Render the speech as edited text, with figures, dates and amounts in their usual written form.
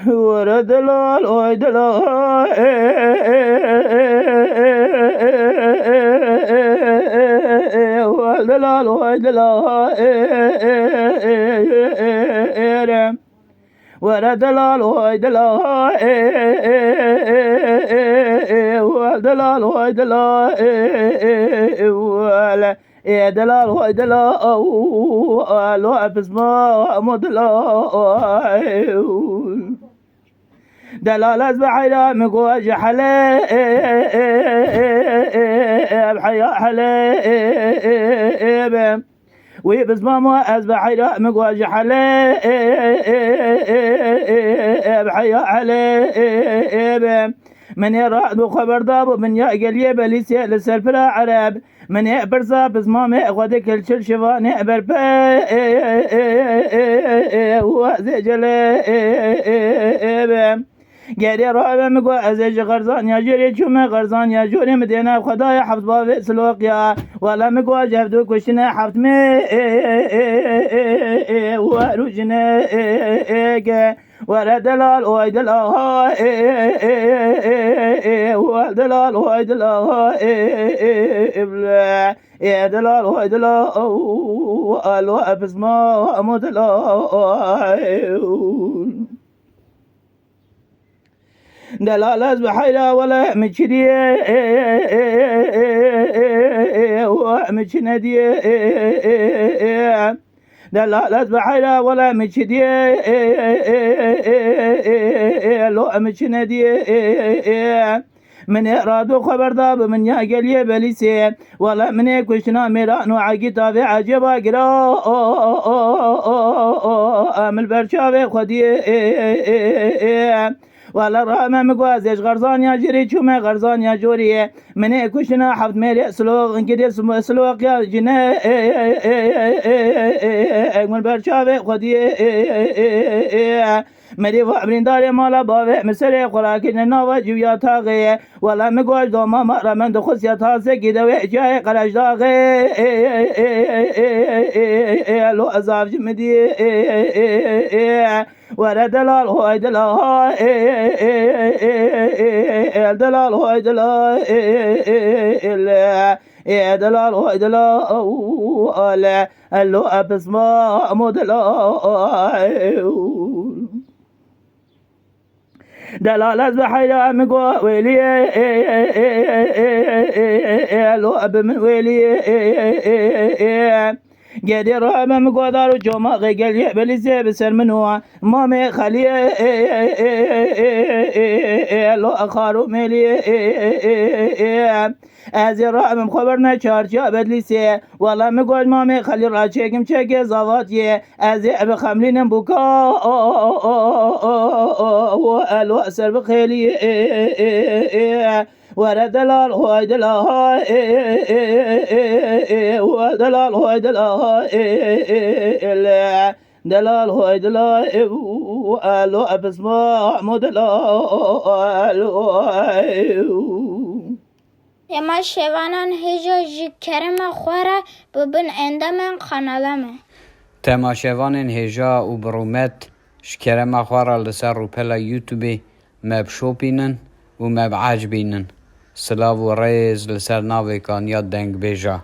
ورد دلال وای دلال دلال وای دلال ورد دلال وای دلال دلال وای دلال يا دلال وای دلال لو بسمه مدلال دلال از بحيرة مقوج حلي بحيا حلي وبسمه از بحيرة مقوج حلي بحيا حلي من يراد خبر داب من يقلي بليسي لسلفرا عرب من يبرزا بزمامي غدك الشل شفاني بربا وزجل گری راه میگو ازش غرزان یا جوری چوم غرزان یا جوری مدینه خدای حفظ با سلوقیا ولا میگو جفدو کشتن حفظ می و روجنه ورا دلال وای دلال و دلال وای دلال يا دلال وای دلال و بسمه مدلال دلال از بحيرة ولا مجري ومجندي دلال از بحيرة ولا مجري لو مجندي من إرادو خبر داب من يا قليه بليسي ولا من يكوشنا ميران وعقي تابع عجبا قرا أمل برشاوي خدي ولا رامه مقوازش غرزان يا جري شومه غرزان يا جوري من كشنا حفظ ميري سلوق انكدي سلوق يا جنا من برشاوي خدي مري وابرين داري مالا باوي مسري خوراكين ناوا جويا تاغي ولا مقوش دوما مرة من دخص يا تاسي كده جاي قرش داغي لو أزاف جمدي ورا دلال هوي دلال دلال هوي دلال يا دلال هوي دلال لو أبسمه مدلال دلال از بحيرة مقوى ويلي لو أب من ويلي قدي رحمة مقوى دارو جوما غيقل يقبل زي بسر منوع مامي خلي لو أخارو ميلي ازي رحمة مخبرنا چارچا بدليسي والله مقوى مامي خلي راچيكم چكي زواتي ازي بخملين بوكا والو أسر بخيلي ورا دلال هوي دلال ودلال هوي دلال دلال هوي دلال والو أبسمه مدلال اما شوانان هجا جی کرم خوره ببن اندامن خانالمه تماشاوان هجا و برومت شکرم خواره لسر رو پلا یوتیوبی مب شوپینن و مب عجبینن سلاو و ریز لسر ناوی کان یاد دنگ بیجا